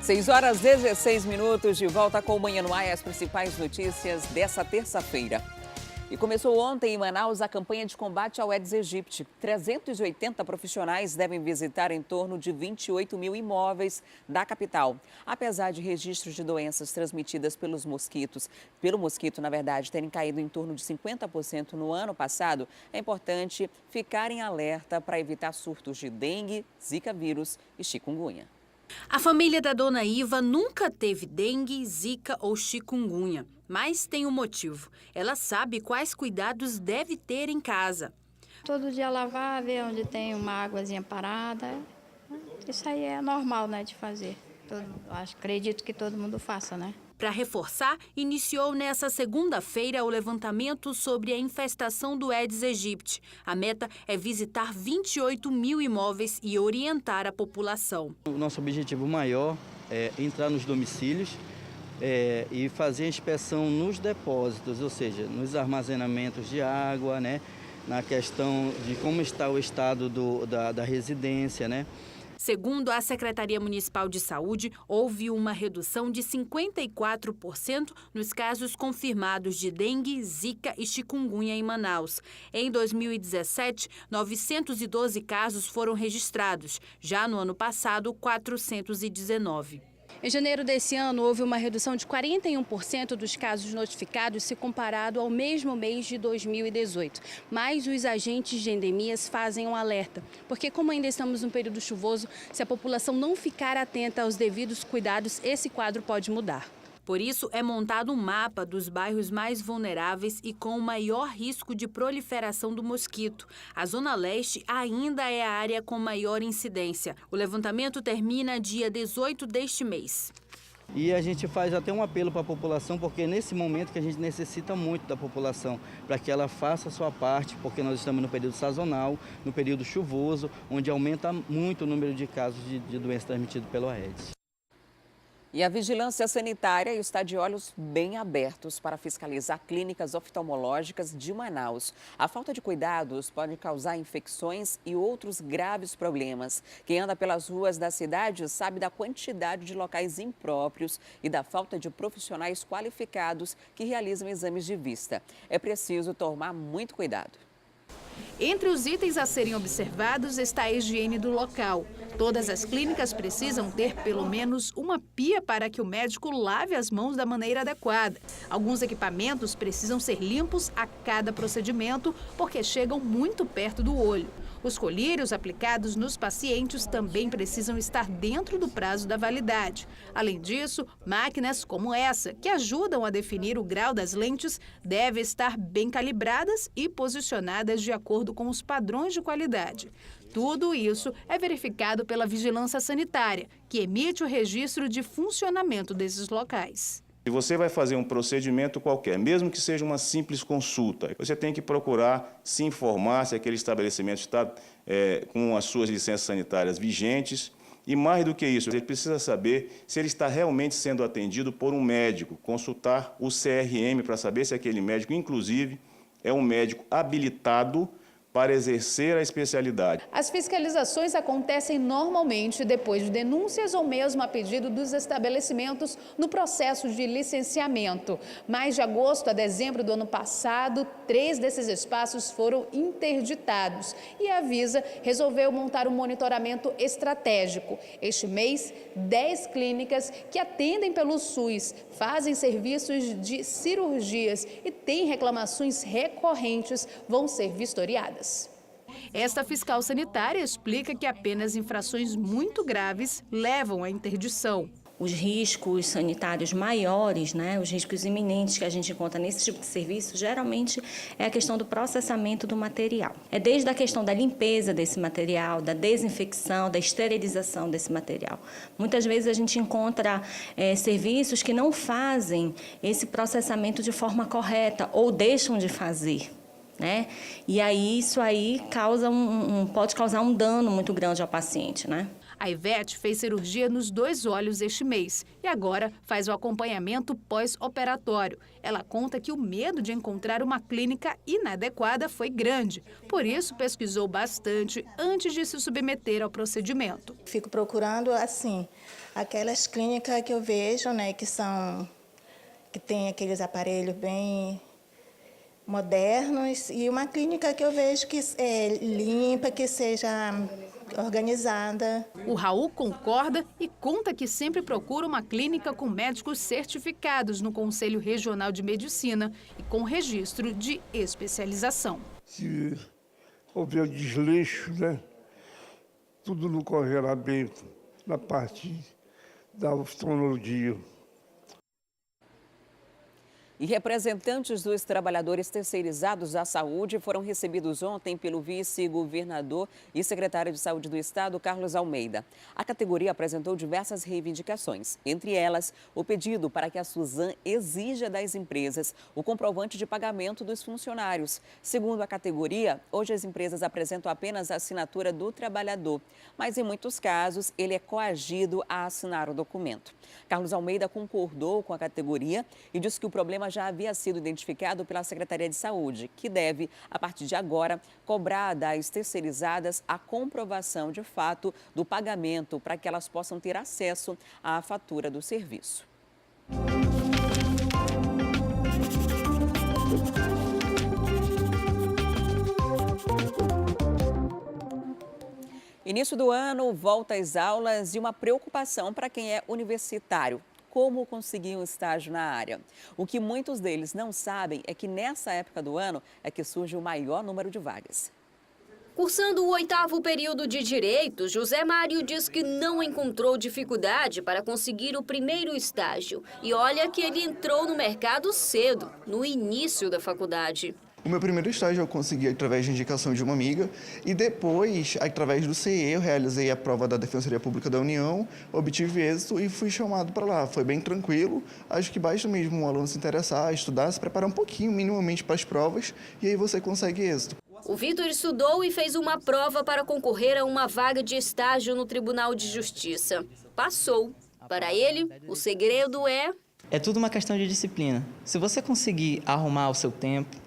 6h16, de volta com o Manhã no Ar, as principais notícias dessa terça-feira. E começou ontem em Manaus a campanha de combate ao Aedes aegypti. 380 profissionais devem visitar em torno de 28 mil imóveis da capital. Apesar de registros de doenças transmitidas pelo mosquito, na verdade, terem caído em torno de 50% no ano passado, é importante ficar em alerta para evitar surtos de dengue, zika vírus e chikungunya. A família da dona Iva nunca teve dengue, zika ou chikungunya, mas tem um motivo. Ela sabe quais cuidados deve ter em casa. Todo dia lavar, ver onde tem uma águazinha parada. Isso aí é normal, né, de fazer. Acredito que todo mundo faça, né? Para reforçar, iniciou nessa segunda-feira o levantamento sobre a infestação do Aedes aegypti. A meta é visitar 28 mil imóveis e orientar a população. O nosso objetivo maior é entrar nos domicílios e fazer a inspeção nos depósitos, ou seja, nos armazenamentos de água, né, na questão de como está o estado da residência, né? Segundo a Secretaria Municipal de Saúde, houve uma redução de 54% nos casos confirmados de dengue, zika e chikungunya em Manaus. Em 2017, 912 casos foram registrados. Já no ano passado, 419. Em janeiro desse ano, houve uma redução de 41% dos casos notificados se comparado ao mesmo mês de 2018. Mas os agentes de endemias fazem um alerta, porque como ainda estamos num período chuvoso, se a população não ficar atenta aos devidos cuidados, esse quadro pode mudar. Por isso, é montado um mapa dos bairros mais vulneráveis e com maior risco de proliferação do mosquito. A Zona Leste ainda é a área com maior incidência. O levantamento termina dia 18 deste mês. E a gente faz até um apelo para a população, porque é nesse momento que a gente necessita muito da população, para que ela faça a sua parte, porque nós estamos no período sazonal, no período chuvoso, onde aumenta muito o número de casos de doença transmitida pelo Aedes. E a vigilância sanitária está de olhos bem abertos para fiscalizar clínicas oftalmológicas de Manaus. A falta de cuidados pode causar infecções e outros graves problemas. Quem anda pelas ruas da cidade sabe da quantidade de locais impróprios e da falta de profissionais qualificados que realizam exames de vista. É preciso tomar muito cuidado. Entre os itens a serem observados está a higiene do local. Todas as clínicas precisam ter pelo menos uma pia para que o médico lave as mãos da maneira adequada. Alguns equipamentos precisam ser limpos a cada procedimento porque chegam muito perto do olho. Os colírios aplicados nos pacientes também precisam estar dentro do prazo da validade. Além disso, máquinas como essa, que ajudam a definir o grau das lentes, devem estar bem calibradas e posicionadas de acordo com os padrões de qualidade. Tudo isso é verificado pela Vigilância Sanitária, que emite o registro de funcionamento desses locais. Se você vai fazer um procedimento qualquer, mesmo que seja uma simples consulta, você tem que procurar se informar se aquele estabelecimento está com as suas licenças sanitárias vigentes. E mais do que isso, ele precisa saber se ele está realmente sendo atendido por um médico, consultar o CRM para saber se aquele médico, inclusive, é um médico habilitado para exercer a especialidade. As fiscalizações acontecem normalmente depois de denúncias ou mesmo a pedido dos estabelecimentos no processo de licenciamento. Mas de agosto a dezembro do ano passado, 3 desses espaços foram interditados e a Visa resolveu montar um monitoramento estratégico. Este mês, 10 clínicas que atendem pelo SUS, fazem serviços de cirurgias e têm reclamações recorrentes vão ser vistoriadas. Esta fiscal sanitária explica que apenas infrações muito graves levam à interdição. Os riscos sanitários maiores, né, os riscos iminentes que a gente encontra nesse tipo de serviço, geralmente é a questão do processamento do material. É desde a questão da limpeza desse material, da desinfecção, da esterilização desse material. Muitas vezes a gente encontra serviços que não fazem esse processamento de forma correta ou deixam de fazer. né? E aí isso aí pode causar um dano muito grande ao paciente, né? A Ivete fez cirurgia nos 2 olhos este mês e agora faz o acompanhamento pós-operatório. Ela conta que o medo de encontrar uma clínica inadequada foi grande. Por isso, pesquisou bastante antes de se submeter ao procedimento. Fico procurando, assim, aquelas clínicas que eu vejo, né, que tem aqueles aparelhos bem modernos e uma clínica que eu vejo que é limpa, que seja organizada. O Raul concorda e conta que sempre procura uma clínica com médicos certificados no Conselho Regional de Medicina e com registro de especialização. Se houver desleixo, né, tudo não correrá bem na parte da oftalmologia. E representantes dos trabalhadores terceirizados da saúde foram recebidos ontem pelo vice-governador e secretário de Saúde do Estado, Carlos Almeida. A categoria apresentou diversas reivindicações, entre elas o pedido para que a Suzam exija das empresas o comprovante de pagamento dos funcionários. Segundo a categoria, hoje as empresas apresentam apenas a assinatura do trabalhador, mas em muitos casos ele é coagido a assinar o documento. Carlos Almeida concordou com a categoria e disse que o problema já havia sido identificado pela Secretaria de Saúde, que deve, a partir de agora, cobrar das terceirizadas a comprovação de fato do pagamento para que elas possam ter acesso à fatura do serviço. Início do ano, volta às aulas e uma preocupação para quem é universitário. Como conseguir um estágio na área. O que muitos deles não sabem é que nessa época do ano é que surge o maior número de vagas. Cursando o 8º período de Direito, José Mário diz que não encontrou dificuldade para conseguir o primeiro estágio. E olha que ele entrou no mercado cedo, no início da faculdade. O meu primeiro estágio eu consegui através de indicação de uma amiga e depois, através do CE, eu realizei a prova da Defensoria Pública da União, obtive êxito e fui chamado para lá. Foi bem tranquilo, acho que basta mesmo um aluno se interessar, estudar, se preparar um pouquinho, minimamente, para as provas e aí você consegue êxito. O Vitor estudou e fez uma prova para concorrer a uma vaga de estágio no Tribunal de Justiça. Passou. Para ele, o segredo é... É tudo uma questão de disciplina. Se você conseguir arrumar o seu tempo,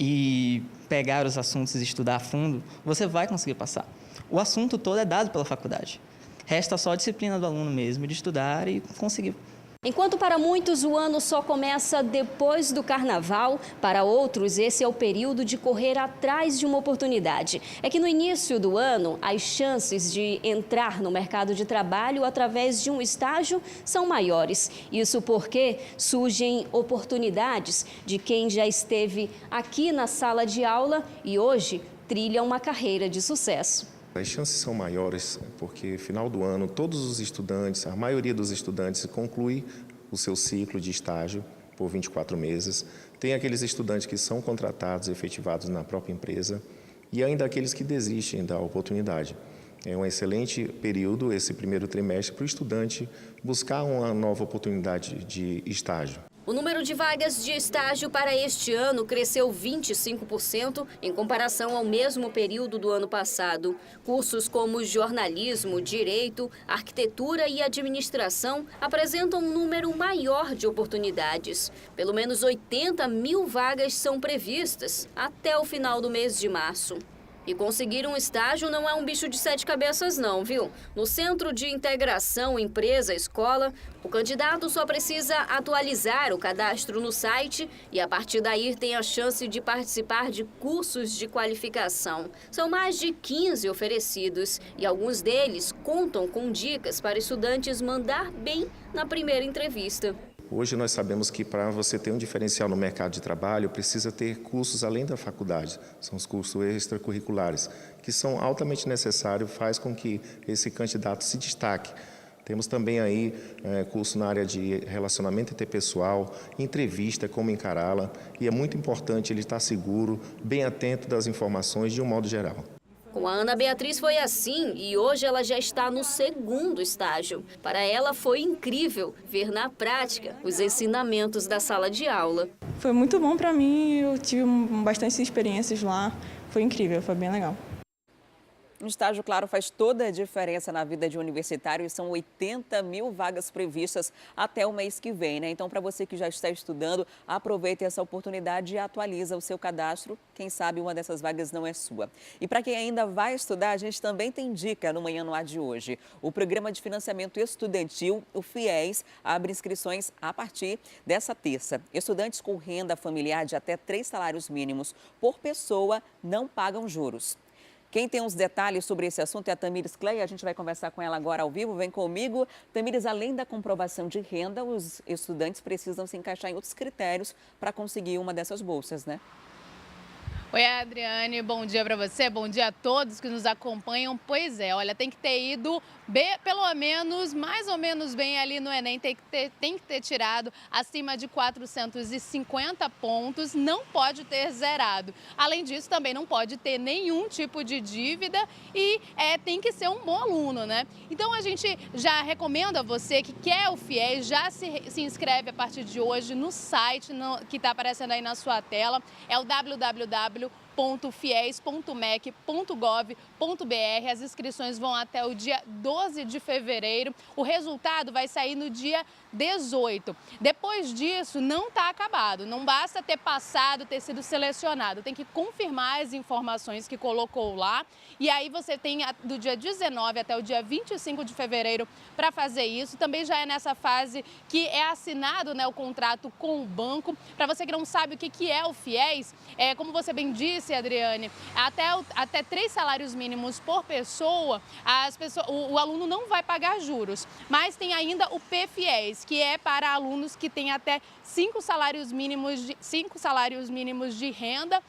e pegar os assuntos e estudar a fundo, você vai conseguir passar. O assunto todo é dado pela faculdade. Resta só a disciplina do aluno mesmo, de estudar e conseguir. Enquanto para muitos o ano só começa depois do carnaval, para outros esse é o período de correr atrás de uma oportunidade. É que no início do ano, as chances de entrar no mercado de trabalho através de um estágio são maiores. Isso porque surgem oportunidades de quem já esteve aqui na sala de aula e hoje trilha uma carreira de sucesso. As chances são maiores porque, final do ano, todos os estudantes, a maioria dos estudantes conclui o seu ciclo de estágio por 24 meses. Tem aqueles estudantes que são contratados e efetivados na própria empresa e ainda aqueles que desistem da oportunidade. É um excelente período, esse primeiro trimestre, para o estudante buscar uma nova oportunidade de estágio. O número de vagas de estágio para este ano cresceu 25% em comparação ao mesmo período do ano passado. Cursos como jornalismo, direito, arquitetura e administração apresentam um número maior de oportunidades. Pelo menos 80 mil vagas são previstas até o final do mês de março. E conseguir um estágio não é um bicho de 7 cabeças não, viu? No Centro de Integração Empresa-Escola, o candidato só precisa atualizar o cadastro no site e a partir daí tem a chance de participar de cursos de qualificação. São mais de 15 oferecidos e alguns deles contam com dicas para estudantes mandar bem na primeira entrevista. Hoje nós sabemos que para você ter um diferencial no mercado de trabalho, precisa ter cursos além da faculdade. São os cursos extracurriculares, que são altamente necessários, faz com que esse candidato se destaque. Temos também aí curso na área de relacionamento interpessoal, entrevista, como encará-la, e é muito importante ele estar seguro, bem atento das informações de um modo geral. Com a Ana Beatriz foi assim e hoje ela já está no 2º estágio. Para ela foi incrível ver na prática os ensinamentos da sala de aula. Foi muito bom para mim, eu tive bastante experiências lá, foi incrível, foi bem legal. Um estágio, claro, faz toda a diferença na vida de um universitário e são 80 mil vagas previstas até o mês que vem, né? Então, para você que já está estudando, aproveite essa oportunidade e atualiza o seu cadastro. Quem sabe uma dessas vagas não é sua. E para quem ainda vai estudar, a gente também tem dica no Manhã no Ar de hoje. O Programa de Financiamento Estudantil, o FIES, abre inscrições a partir dessa terça. Estudantes com renda familiar de até 3 salários mínimos por pessoa não pagam juros. Quem tem uns detalhes sobre esse assunto é a Tamires Clay. A gente vai conversar com ela agora ao vivo. Vem comigo. Tamires, além da comprovação de renda, os estudantes precisam se encaixar em outros critérios para conseguir uma dessas bolsas, né? Oi, Adriane, bom dia para você, bom dia a todos que nos acompanham. Pois é, olha, tem que ter ido pelo menos, mais ou menos bem ali no Enem, tem que ter tirado acima de 450 pontos, não pode ter zerado. Além disso, também não pode ter nenhum tipo de dívida e tem que ser um bom aluno, né? Então, a gente já recomenda a você que quer o FIES, já se inscreve a partir de hoje no site que está aparecendo aí na sua tela, é o www.fies.mec.gov.br. As inscrições vão até o dia 12 de fevereiro. O resultado vai sair no dia 18. Depois disso, não está acabado. Não basta ter passado, ter sido selecionado. Tem que confirmar as informações que colocou lá. E aí você tem do dia 19 até o dia 25 de fevereiro para fazer isso. Também já é nessa fase que é assinado, né, o contrato com o banco. Para você que não sabe o que é o FIES, como você bem disse, Adriane, até 3 salários mínimos por pessoa, o aluno não vai pagar juros. Mas tem ainda o PFIES, que é para alunos que têm até 5 salários mínimos de renda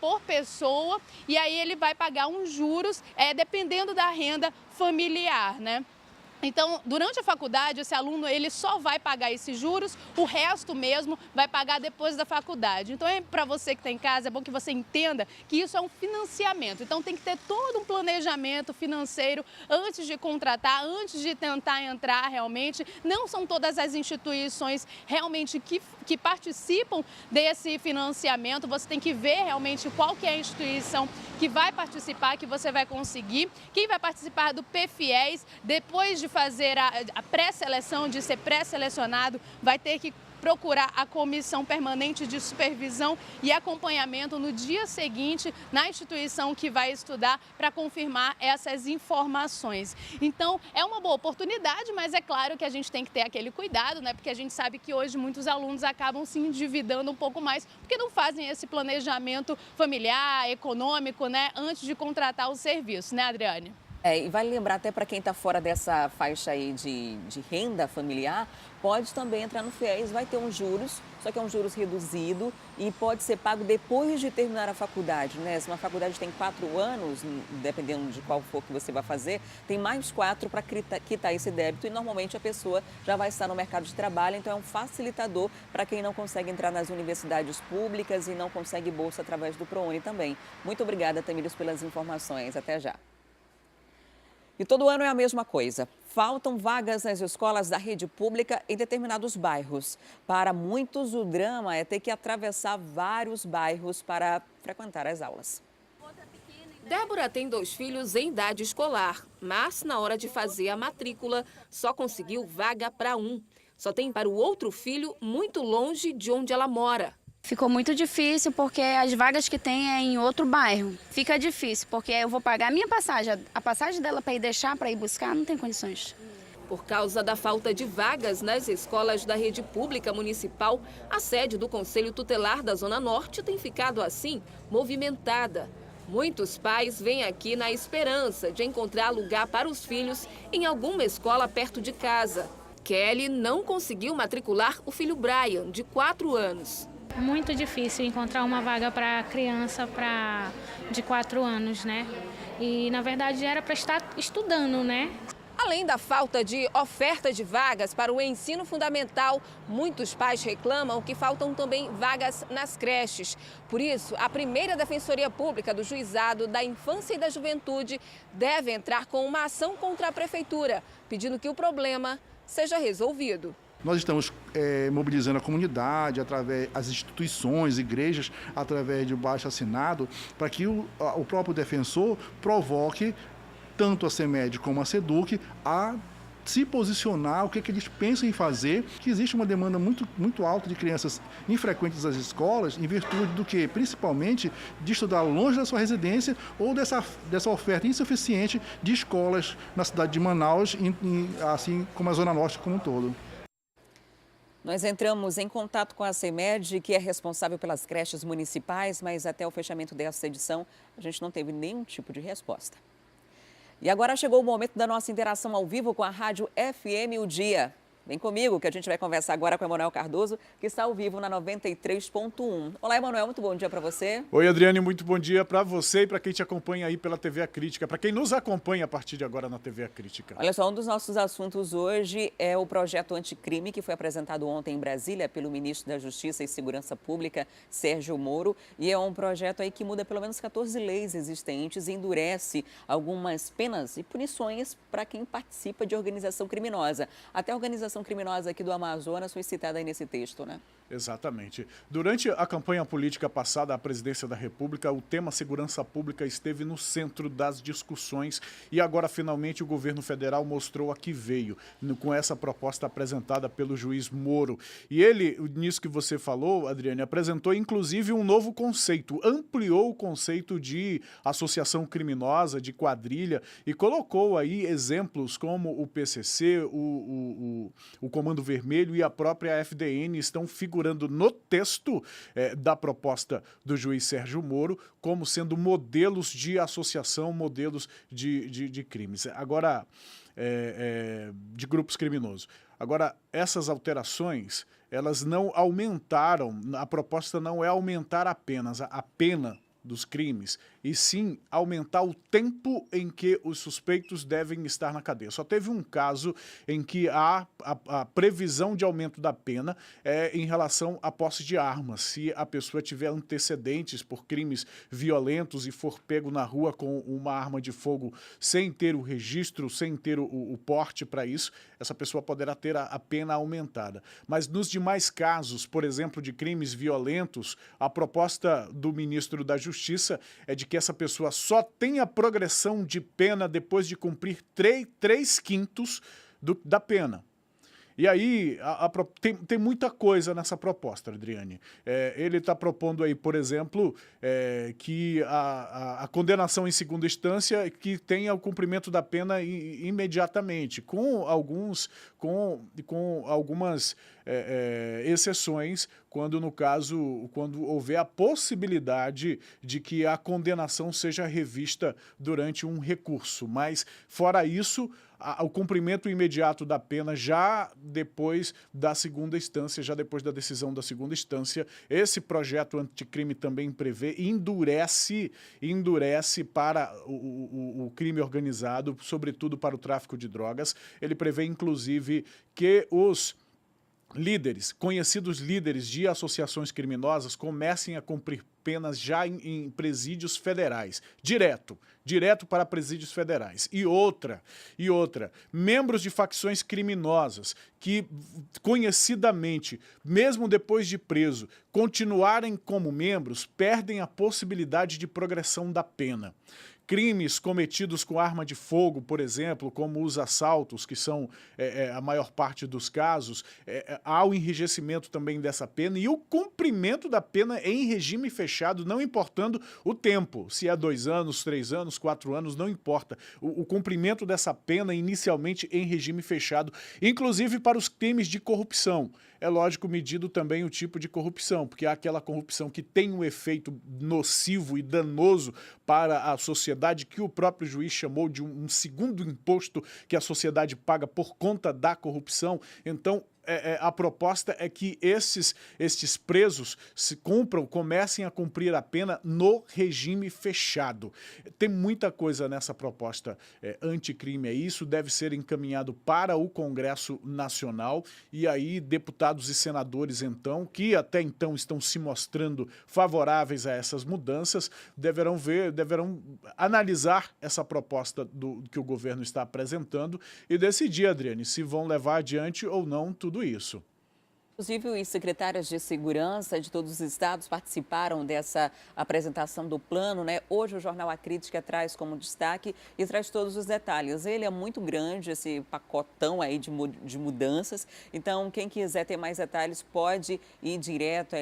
por pessoa, e aí ele vai pagar uns juros dependendo da renda familiar, né? Então, durante a faculdade, esse aluno ele só vai pagar esses juros, o resto mesmo vai pagar depois da faculdade. Então, para você que está em casa, é bom que você entenda que isso é um financiamento. Então, tem que ter todo um planejamento financeiro antes de contratar, antes de tentar entrar realmente. Não são todas as instituições realmente que participam desse financiamento. Você tem que ver realmente qual que é a instituição que vai participar, que você vai conseguir. Quem vai participar do PFIES, depois de fazer a pré-seleção, de ser pré-selecionado, vai ter que procurar a comissão permanente de supervisão e acompanhamento no dia seguinte na instituição que vai estudar para confirmar essas informações. Então, é uma boa oportunidade, mas é claro que a gente tem que ter aquele cuidado, né? Porque a gente sabe que hoje muitos alunos acabam se endividando um pouco mais porque não fazem esse planejamento familiar, econômico, né? Antes de contratar o serviço, né, Adriane? E vale lembrar até para quem está fora dessa faixa aí de renda familiar, pode também entrar no FIES, vai ter uns juros, só que é um juros reduzido e pode ser pago depois de terminar a faculdade, né? Se uma faculdade tem 4 anos, dependendo de qual for que você vai fazer, tem mais 4 para quitar esse débito e normalmente a pessoa já vai estar no mercado de trabalho, então é um facilitador para quem não consegue entrar nas universidades públicas e não consegue bolsa através do ProUni também. Muito obrigada, Tamires, pelas informações. Até já. E todo ano é a mesma coisa. Faltam vagas nas escolas da rede pública em determinados bairros. Para muitos, o drama é ter que atravessar vários bairros para frequentar as aulas. Débora tem 2 filhos em idade escolar, mas na hora de fazer a matrícula, só conseguiu vaga para um. Só tem para o outro filho muito longe de onde ela mora. Ficou muito difícil porque as vagas que tem é em outro bairro. Fica difícil porque eu vou pagar a minha passagem. A passagem dela para ir deixar, para ir buscar, não tem condições. Por causa da falta de vagas nas escolas da rede pública municipal, a sede do Conselho Tutelar da Zona Norte tem ficado assim, movimentada. Muitos pais vêm aqui na esperança de encontrar lugar para os filhos em alguma escola perto de casa. Kelly não conseguiu matricular o filho Brian, de 4 anos. Muito difícil encontrar uma vaga para criança de 4 anos, né? E, na verdade, era para estar estudando, né? Além da falta de oferta de vagas para o ensino fundamental, muitos pais reclamam que faltam também vagas nas creches. Por isso, a primeira Defensoria Pública do Juizado da Infância e da Juventude deve entrar com uma ação contra a Prefeitura, pedindo que o problema seja resolvido. Nós estamos mobilizando a comunidade, através das instituições, igrejas, através de abaixo-assinado, para que o próprio defensor provoque tanto a CEMED como a SEDUC a se posicionar, o que eles pensam em fazer, que existe uma demanda muito alta de crianças infrequentes às escolas, em virtude do que? Principalmente de estudar longe da sua residência ou dessa oferta insuficiente de escolas na cidade de Manaus, assim como a Zona Norte como um todo. Nós entramos em contato com a CEMED, que é responsável pelas creches municipais, mas até o fechamento dessa edição, a gente não teve nenhum tipo de resposta. E agora chegou o momento da nossa interação ao vivo com a Rádio FM O Dia. Vem comigo que a gente vai conversar agora com o Emanuel Cardoso, que está ao vivo na 93.1. Olá, Emanuel, muito bom dia para você. Oi, Adriane, muito bom dia para você e para quem te acompanha aí pela TV A Crítica, para quem nos acompanha a partir de agora na TV A Crítica. Olha só, um dos nossos assuntos hoje é o projeto anticrime que foi apresentado ontem em Brasília pelo ministro da Justiça e Segurança Pública, Sérgio Moro, e é um projeto aí que muda pelo menos 14 leis existentes e endurece algumas penas e punições para quem participa de organização criminosa. Até a organização criminosa aqui do Amazonas foi citada aí nesse texto, né? Exatamente. Durante a campanha política passada à presidência da República, o tema segurança pública esteve no centro das discussões e agora, finalmente, o governo federal mostrou a que veio, com essa proposta apresentada pelo juiz Moro. E ele, nisso que você falou, Adriane, apresentou inclusive um novo conceito, ampliou o conceito de associação criminosa, de quadrilha, e colocou aí exemplos como o PCC, o Comando Vermelho e a própria FDN estão figurando no texto da proposta do juiz Sérgio Moro como sendo modelos de associação, modelos de crimes. Agora, de grupos criminosos. Agora, essas alterações, elas não aumentaram, a proposta não é aumentar apenas a pena dos crimes, e sim aumentar o tempo em que os suspeitos devem estar na cadeia. Só teve um caso em que há a previsão de aumento da pena em relação à posse de armas. Se a pessoa tiver antecedentes por crimes violentos e for pego na rua com uma arma de fogo sem ter o registro, sem ter o porte para isso, essa pessoa poderá ter a pena aumentada. Mas nos demais casos, por exemplo, de crimes violentos, a proposta do ministro da Justiça é de que essa pessoa só tenha progressão de pena depois de cumprir 3/5 da pena. E aí, tem muita coisa nessa proposta, Adriane. Ele está propondo aí, por exemplo, que a condenação em segunda instância que tenha o cumprimento da pena imediatamente, com algumas exceções, quando houver a possibilidade de que a condenação seja revista durante um recurso. Mas, fora isso, o cumprimento imediato da pena já depois da segunda instância, já depois da decisão da segunda instância. Esse projeto anticrime também prevê, endurece para o crime organizado, sobretudo para o tráfico de drogas. Ele prevê, inclusive, que os conhecidos líderes de associações criminosas comecem a cumprir penas já em presídios federais, direto para presídios federais. E outra, membros de facções criminosas que conhecidamente, mesmo depois de preso, continuarem como membros, perdem a possibilidade de progressão da pena. Crimes cometidos com arma de fogo, por exemplo, como os assaltos, que são a maior parte dos casos, há o enrijecimento também dessa pena e o cumprimento da pena em regime fechado, não importando o tempo, se é 2 anos, 3 anos, 4 anos, não importa. O cumprimento dessa pena inicialmente em regime fechado, inclusive para os crimes de corrupção. É lógico, medido também o tipo de corrupção, porque há aquela corrupção que tem um efeito nocivo e danoso para a sociedade, que o próprio juiz chamou de um segundo imposto que a sociedade paga por conta da corrupção. Então, a proposta é que estes presos comecem a cumprir a pena no regime fechado. Tem muita coisa nessa proposta anticrime. Isso deve ser encaminhado para o Congresso Nacional e aí deputados e senadores, então, que até então estão se mostrando favoráveis a essas mudanças, deverão analisar essa proposta que o governo está apresentando e decidir, Adriane, se vão levar adiante ou não tudo tudo isso. Inclusive, os secretários de segurança de todos os estados participaram dessa apresentação do plano, né? Hoje o jornal A Crítica traz como destaque e traz todos os detalhes. Ele é muito grande, esse pacotão aí de mudanças. Então, quem quiser ter mais detalhes pode ir direto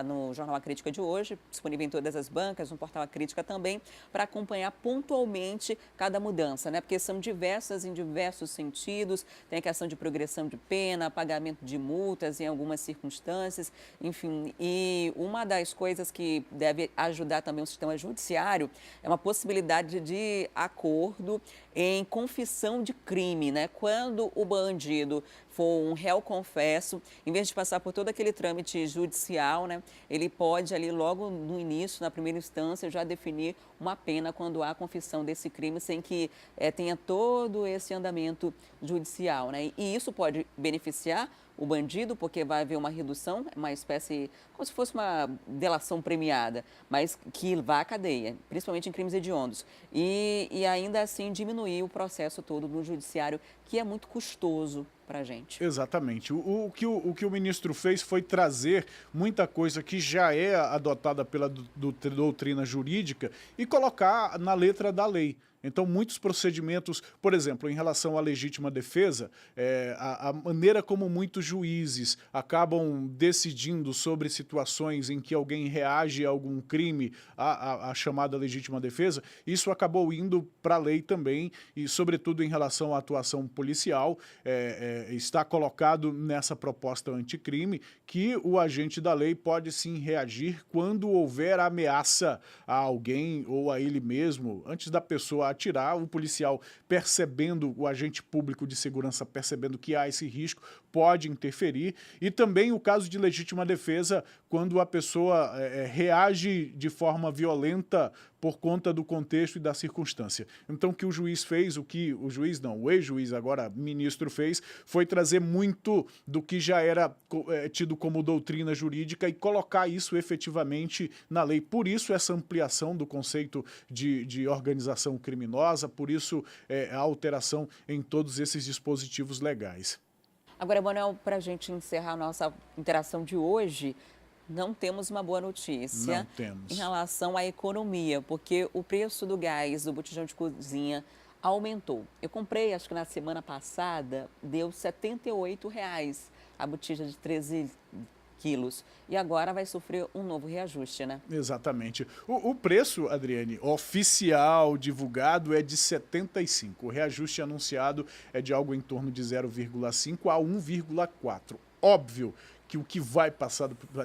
no jornal A Crítica de hoje, disponível em todas as bancas, no portal A Crítica também, para acompanhar pontualmente cada mudança, né? Porque são diversas em diversos sentidos. Tem a questão de progressão de pena, pagamento de multas em algumas circunstâncias, enfim. E uma das coisas que deve ajudar também o sistema judiciário é uma possibilidade de acordo em confissão de crime, né? Quando o bandido for um réu confesso, em vez de passar por todo aquele trâmite judicial, né, ele pode ali logo no início, na primeira instância, já definir uma pena quando há confissão desse crime, sem que tenha todo esse andamento judicial, né? E isso pode beneficiar o bandido, porque vai haver uma redução, uma espécie, como se fosse uma delação premiada, mas que vá à cadeia, principalmente em crimes hediondos. E ainda assim diminuir o processo todo no judiciário, que é muito custoso para a gente. Exatamente. O que o ministro fez foi trazer muita coisa que já é adotada pela doutrina jurídica e colocar na letra da lei. Então, muitos procedimentos, por exemplo, em relação à legítima defesa, a maneira como muitos juízes acabam decidindo sobre situações em que alguém reage a algum crime, a chamada legítima defesa, isso acabou indo para a lei também e, sobretudo, em relação à atuação policial, está colocado nessa proposta anticrime que o agente da lei pode sim reagir quando houver ameaça a alguém ou a ele mesmo, antes da pessoa atirar, o policial percebendo, o agente público de segurança percebendo que há esse risco, pode interferir. E também o caso de legítima defesa, quando a pessoa reage de forma violenta por conta do contexto e da circunstância. Então, o que o juiz fez, o ex-juiz, agora ministro, fez, foi trazer muito do que já era tido como doutrina jurídica e colocar isso efetivamente na lei. Por isso, essa ampliação do conceito de organização criminosa, por isso a alteração em todos esses dispositivos legais. Agora, Manuel, para a gente encerrar a nossa interação de hoje, não temos uma boa notícia. Não temos. Em relação à economia, porque o preço do gás, do botijão de cozinha, aumentou. Eu comprei, acho que na semana passada, deu R$ 78,00 a botija de 13 quilos. E agora vai sofrer um novo reajuste, né? Exatamente. O preço, Adriane, oficial, divulgado, é de R$ 75. O reajuste anunciado é de algo em torno de 0,5 a 1,4. Óbvio que o que vai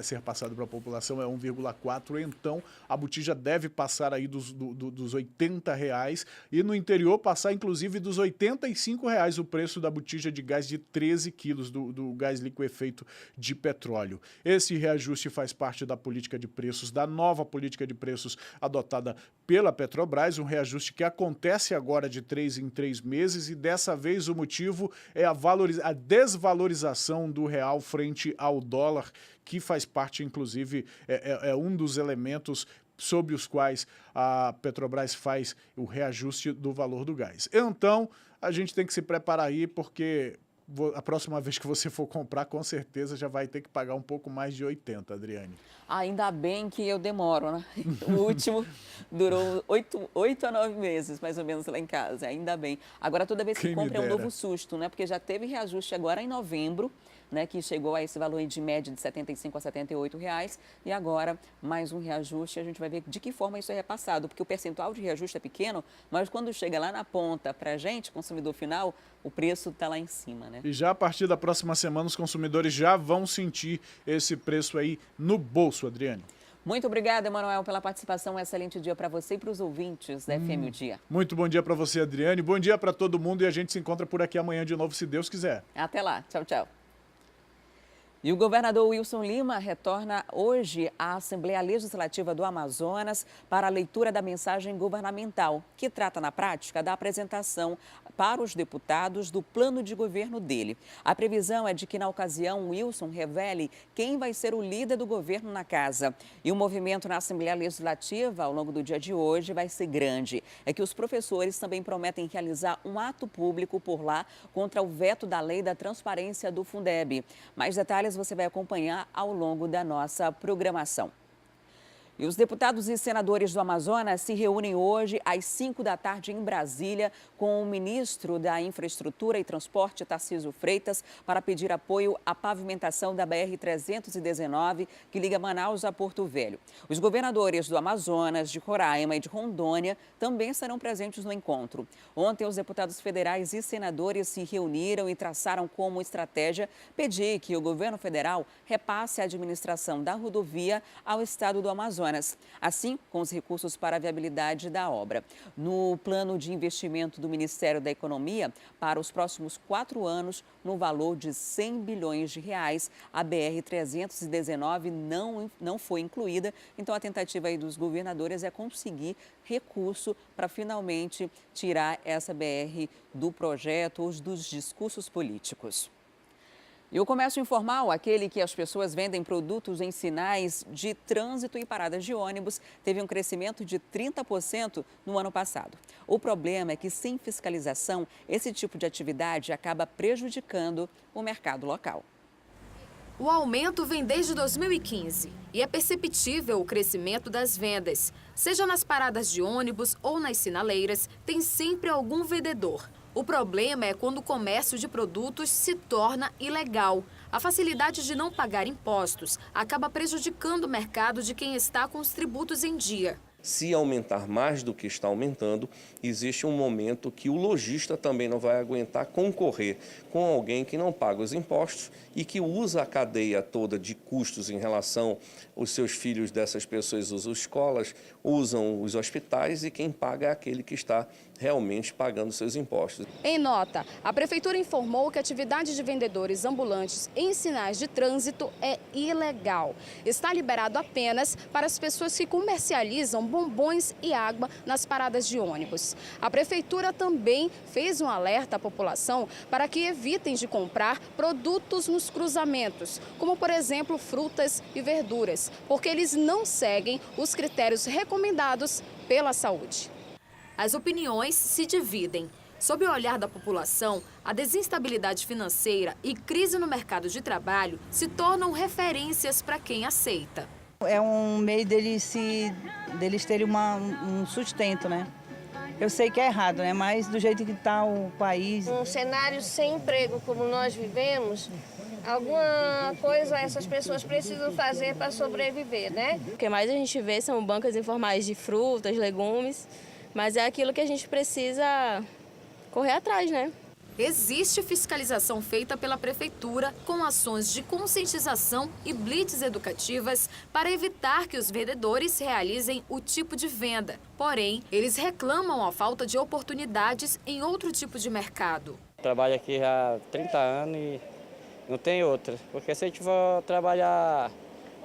ser passado para a população é 1,4, então a botija deve passar aí dos R$ 80,00 e no interior passar inclusive dos R$ 85,00 o preço da botija de gás de 13 quilos do gás liquefeito de petróleo. Esse reajuste faz parte da política de preços, da nova política de preços adotada pela Petrobras, um reajuste que acontece agora de 3 em 3 meses e dessa vez o motivo é a desvalorização do real frente ao dólar, que faz parte, inclusive, é um dos elementos sobre os quais a Petrobras faz o reajuste do valor do gás. Então, a gente tem que se preparar aí, porque a próxima vez que você for comprar, com certeza já vai ter que pagar um pouco mais de 80, Adriane. Ainda bem que eu demoro, né? O último durou 8 a 9 meses, mais ou menos, lá em casa. Ainda bem. Agora, toda vez que compra é um novo susto, né? Porque já teve reajuste agora em novembro, né, que chegou a esse valor de média de R$ 75 a R$ 78,00 e agora mais um reajuste. A gente vai ver de que forma isso é repassado, porque o percentual de reajuste é pequeno, mas quando chega lá na ponta para a gente, consumidor final, o preço está lá em cima, né? E já a partir da próxima semana os consumidores já vão sentir esse preço aí no bolso, Adriane. Muito obrigada, Emanuel, pela participação. Um excelente dia para você e para os ouvintes da FM O Dia. Muito bom dia para você, Adriane. Bom dia para todo mundo e a gente se encontra por aqui amanhã de novo, se Deus quiser. Até lá. Tchau, tchau. E o governador Wilson Lima retorna hoje à Assembleia Legislativa do Amazonas para a leitura da mensagem governamental, que trata na prática da apresentação para os deputados do plano de governo dele. A previsão é de que, na ocasião, Wilson revele quem vai ser o líder do governo na casa. E o movimento na Assembleia Legislativa, ao longo do dia de hoje, vai ser grande. É que os professores também prometem realizar um ato público por lá contra o veto da lei da transparência do Fundeb. Mais detalhes você vai acompanhar ao longo da nossa programação. E os deputados e senadores do Amazonas se reúnem hoje às 5 da tarde em Brasília com o ministro da Infraestrutura e Transporte, Tarcísio Freitas, para pedir apoio à pavimentação da BR-319, que liga Manaus a Porto Velho. Os governadores do Amazonas, de Roraima e de Rondônia também estarão presentes no encontro. Ontem, os deputados federais e senadores se reuniram e traçaram como estratégia pedir que o governo federal repasse a administração da rodovia ao estado do Amazonas, assim com os recursos para a viabilidade da obra. No plano de investimento do Ministério da Economia, para os próximos 4 anos, no valor de 100 bilhões de reais, a BR-319 não foi incluída. Então, a tentativa aí dos governadores é conseguir recurso para finalmente tirar essa BR do projeto ou dos discursos políticos. E o comércio informal, aquele que as pessoas vendem produtos em sinais de trânsito e paradas de ônibus, teve um crescimento de 30% no ano passado. O problema é que, sem fiscalização, esse tipo de atividade acaba prejudicando o mercado local. O aumento vem desde 2015 e é perceptível o crescimento das vendas. Seja nas paradas de ônibus ou nas sinaleiras, tem sempre algum vendedor. O problema é quando o comércio de produtos se torna ilegal. A facilidade de não pagar impostos acaba prejudicando o mercado de quem está com os tributos em dia. Se aumentar mais do que está aumentando, existe um momento que o lojista também não vai aguentar concorrer com alguém que não paga os impostos e que usa a cadeia toda de custos em relação aos seus filhos dessas pessoas, usam escolas, usam os hospitais e quem paga é aquele que está realmente pagando seus impostos. Em nota, a Prefeitura informou que a atividade de vendedores ambulantes em sinais de trânsito é ilegal. Está liberado apenas para as pessoas que comercializam bombons e água nas paradas de ônibus. A Prefeitura também fez um alerta à população para que evitem de comprar produtos nos cruzamentos, como, por exemplo, frutas e verduras, porque eles não seguem os critérios recomendados pela saúde. As opiniões se dividem. Sob o olhar da população, a desinstabilidade financeira e crise no mercado de trabalho se tornam referências para quem aceita. É um meio deles terem um sustento, né? Eu sei que é errado, né? Mas do jeito que está o país... Um cenário sem emprego como nós vivemos, alguma coisa essas pessoas precisam fazer para sobreviver, né? O que mais a gente vê são bancas informais de frutas, legumes, mas é aquilo que a gente precisa correr atrás, né? Existe fiscalização feita pela Prefeitura com ações de conscientização e blitz educativas para evitar que os vendedores realizem o tipo de venda. Porém, eles reclamam a falta de oportunidades em outro tipo de mercado. Trabalho aqui já há 30 anos e não tem outra. Porque se a gente for trabalhar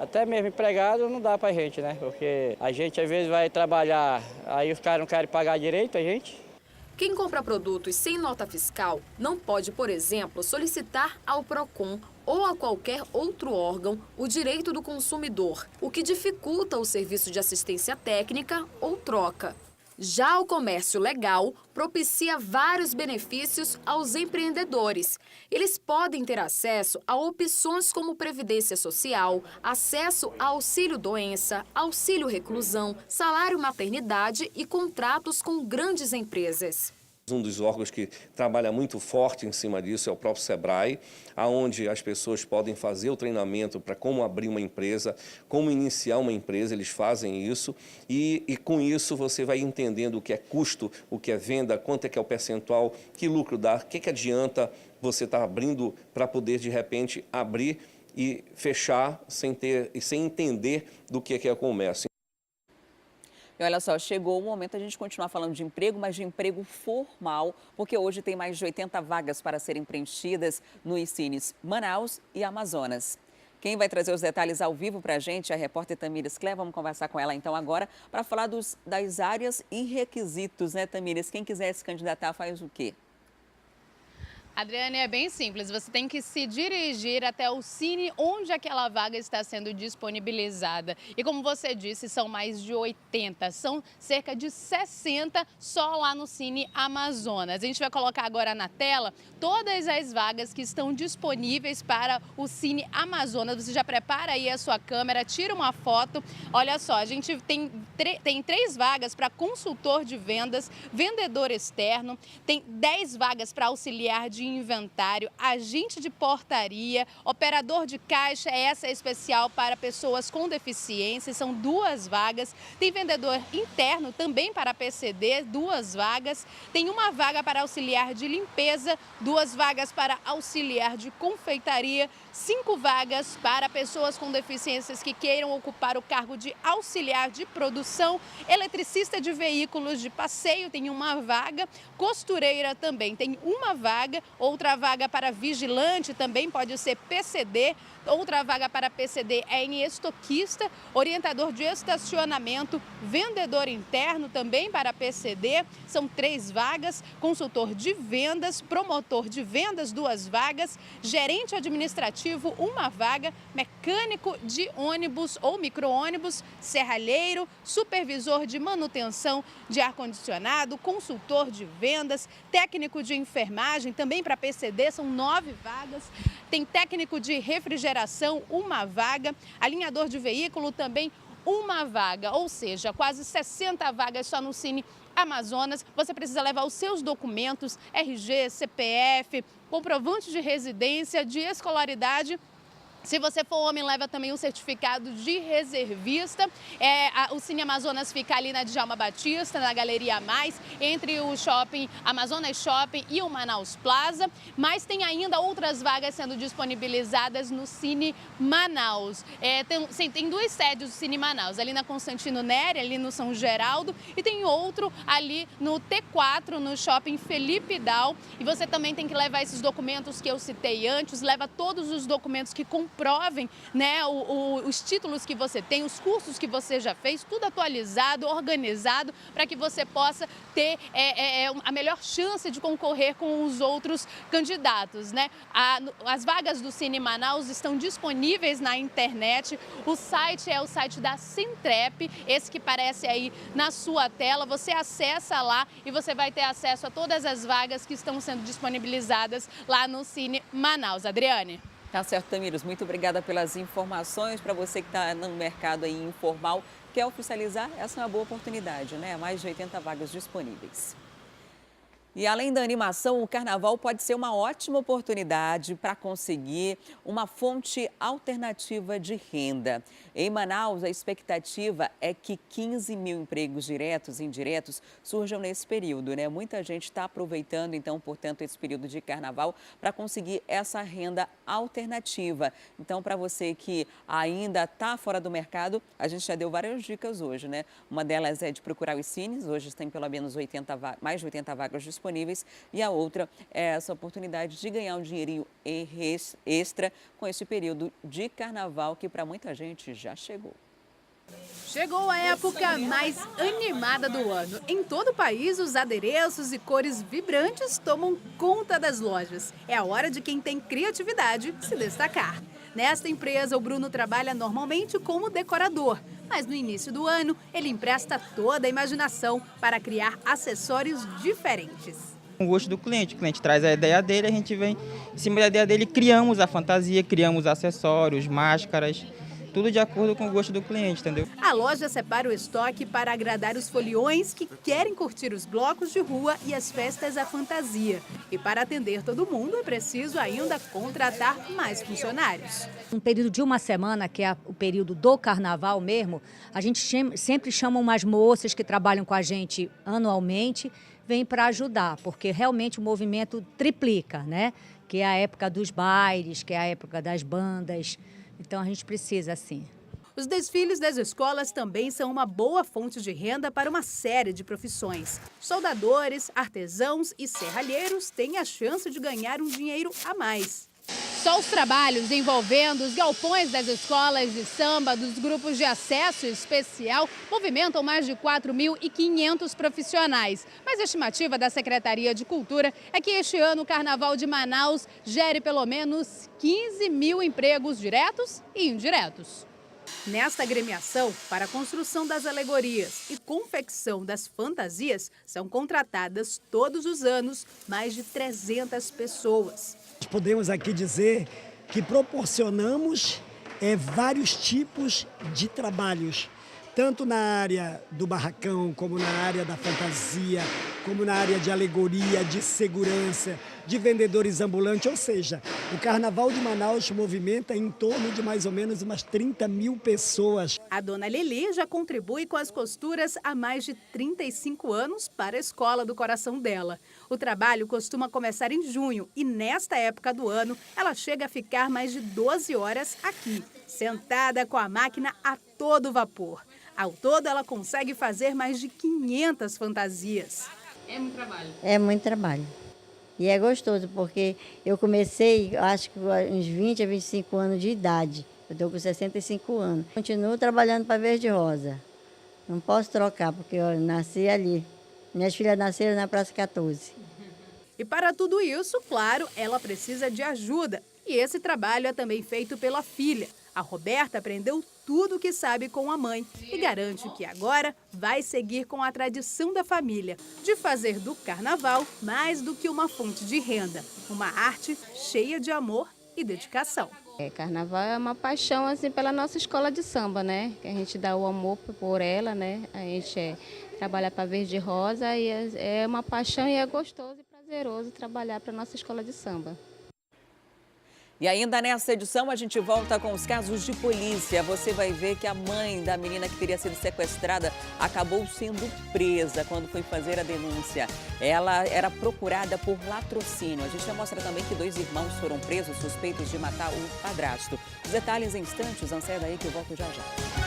até mesmo empregado, não dá pra gente, né? Porque a gente às vezes vai trabalhar, aí os caras não querem pagar direito a gente. Quem compra produtos sem nota fiscal não pode, por exemplo, solicitar ao PROCON ou a qualquer outro órgão o direito do consumidor, o que dificulta o serviço de assistência técnica ou troca. Já o comércio legal propicia vários benefícios aos empreendedores. Eles podem ter acesso a opções como previdência social, acesso a auxílio-doença, auxílio-reclusão, salário-maternidade e contratos com grandes empresas. Um dos órgãos que trabalha muito forte em cima disso é o próprio SEBRAE, onde as pessoas podem fazer o treinamento para como abrir uma empresa, como iniciar uma empresa, eles fazem isso e com isso você vai entendendo o que é custo, o que é venda, quanto é que é o percentual, que lucro dá, o que adianta você estar abrindo para poder de repente abrir e fechar sem entender do que é o comércio. E olha só, chegou o momento de a gente continuar falando de emprego, mas de emprego formal, porque hoje tem mais de 80 vagas para serem preenchidas no ICINES Manaus e Amazonas. Quem vai trazer os detalhes ao vivo para a gente é a repórter Tamires Clé. Vamos conversar com ela então agora para falar das áreas e requisitos, né, Tamires? Quem quiser se candidatar faz o quê? Adriane, é bem simples, você tem que se dirigir até o Cine onde aquela vaga está sendo disponibilizada. E como você disse, são mais de 80, são cerca de 60 só lá no Cine Amazonas. A gente vai colocar agora na tela todas as vagas que estão disponíveis para o Cine Amazonas. Você já prepara aí a sua câmera, tira uma foto. Olha só, a gente tem 3 vagas para consultor de vendas, vendedor externo, tem 10 vagas para auxiliar de inventário, agente de portaria, operador de caixa, essa é especial para pessoas com deficiência, são 2 vagas. Tem vendedor interno também para PCD, 2 vagas. Tem 1 vaga para auxiliar de limpeza, 2 vagas para auxiliar de confeitaria, 5 vagas para pessoas com deficiências que queiram ocupar o cargo de auxiliar de produção, eletricista de veículos de passeio tem 1 vaga, costureira também tem 1 vaga, outra vaga para vigilante também pode ser PCD, outra vaga para PCD é em estoquista, orientador de estacionamento, vendedor interno também para PCD, são 3 vagas, consultor de vendas, promotor de vendas 2 vagas, gerente administrativo 1 vaga, mecânico de ônibus ou micro-ônibus, serralheiro, supervisor de manutenção de ar-condicionado, consultor de vendas, técnico de enfermagem também para PCD, são 9 vagas. Tem técnico de refrigeração, 1 vaga. Alinhador de veículo também 1 vaga. Ou seja, quase 60 vagas só no Cine Amazonas. Você precisa levar os seus documentos, RG, CPF, comprovante de residência, de escolaridade. Se você for homem, leva também um certificado de reservista. O Cine Amazonas fica ali na Djalma Batista, na Galeria Mais, entre o Shopping Amazonas Shopping e o Manaus Plaza. Mas tem ainda outras vagas sendo disponibilizadas no Cine Manaus. Tem 2 sedes do Cine Manaus, ali na Constantino Neri, ali no São Geraldo, e tem outro ali no T4, no Shopping Felipe Dal. E você também tem que levar esses documentos que eu citei antes, leva todos os documentos que comprovem, né, os títulos que você tem, os cursos que você já fez, tudo atualizado, organizado, para que você possa ter a melhor chance de concorrer com os outros candidatos, né? As vagas do Cine Manaus estão disponíveis na internet. O site é o site da Sintrep, esse que aparece aí na sua tela. Você acessa lá e você vai ter acesso a todas as vagas que estão sendo disponibilizadas lá no Cine Manaus. Adriane. Tá certo, Tamires. Muito obrigada pelas informações. Para você que está no mercado aí informal, quer oficializar, essa é uma boa oportunidade, né? Mais de 80 vagas disponíveis. E além da animação, o carnaval pode ser uma ótima oportunidade para conseguir uma fonte alternativa de renda. Em Manaus, a expectativa é que 15 mil empregos diretos e indiretos surjam nesse período, né? Muita gente está aproveitando, então, portanto, esse período de carnaval para conseguir essa renda alternativa. Então, para você que ainda está fora do mercado, a gente já deu várias dicas hoje, né? Uma delas é de procurar os cines, hoje tem pelo menos mais de 80 vagas disponíveis. E a outra é essa oportunidade de ganhar um dinheirinho extra com esse período de carnaval que para muita gente já chegou. Chegou a época mais animada do ano. Em todo o país, os adereços e cores vibrantes tomam conta das lojas. É a hora de quem tem criatividade se destacar. Nesta empresa, o Bruno trabalha normalmente como decorador, mas no início do ano, ele empresta toda a imaginação para criar acessórios diferentes. O gosto do cliente, o cliente traz a ideia dele, a gente vem em cima da ideia dele, criamos a fantasia, criamos acessórios, máscaras, tudo de acordo com o gosto do cliente, entendeu? A loja separa o estoque para agradar os foliões que querem curtir os blocos de rua e as festas à fantasia. E para atender todo mundo, é preciso ainda contratar mais funcionários. Um período de 1 semana, que é o período do carnaval mesmo, a gente sempre chama umas moças que trabalham com a gente anualmente, vêm para ajudar, porque realmente o movimento triplica, né? Que é a época dos bailes, que é a época das bandas. Então, a gente precisa, assim. Os desfiles das escolas também são uma boa fonte de renda para uma série de profissões. Soldadores, artesãos e serralheiros têm a chance de ganhar um dinheiro a mais. Só os trabalhos envolvendo os galpões das escolas de samba, dos grupos de acesso especial, movimentam mais de 4.500 profissionais. Mas a estimativa da Secretaria de Cultura é que este ano o Carnaval de Manaus gere pelo menos 15 mil empregos diretos e indiretos. Nesta agremiação, para a construção das alegorias e confecção das fantasias, são contratadas todos os anos mais de 300 pessoas. Podemos aqui dizer que proporcionamos vários tipos de trabalhos, tanto na área do barracão, como na área da fantasia, como na área de alegoria, de segurança, de vendedores ambulantes, ou seja, o Carnaval de Manaus movimenta em torno de mais ou menos umas 30 mil pessoas. A dona Lili já contribui com as costuras há mais de 35 anos para a Escola do Coração dela. O trabalho costuma começar em junho e nesta época do ano ela chega a ficar mais de 12 horas aqui, sentada com a máquina a todo vapor. Ao todo, ela consegue fazer mais de 500 fantasias. É muito trabalho? É muito trabalho. E é gostoso, porque eu comecei, acho que uns 20 a 25 anos de idade. Eu estou com 65 anos. Continuo trabalhando para Verde Rosa. Não posso trocar, porque eu nasci ali. Minhas filhas nasceram na Praça 14. E para tudo isso, claro, ela precisa de ajuda. E esse trabalho é também feito pela filha. A Roberta aprendeu tudo o que sabe com a mãe e garante que agora vai seguir com a tradição da família de fazer do carnaval mais do que uma fonte de renda, uma arte cheia de amor e dedicação. Carnaval é uma paixão assim pela nossa escola de samba, né? Que a gente dá o amor por ela, né? A gente trabalha para Verde Rosa e é uma paixão e é gostoso e prazeroso trabalhar para nossa escola de samba. E ainda nessa edição a gente volta com os casos de polícia. Você vai ver que a mãe da menina que teria sido sequestrada acabou sendo presa quando foi fazer a denúncia. Ela era procurada por latrocínio. A gente já mostra também que 2 irmãos foram presos suspeitos de matar o padrasto. Os detalhes em instantes, não sai daí que eu volto já já.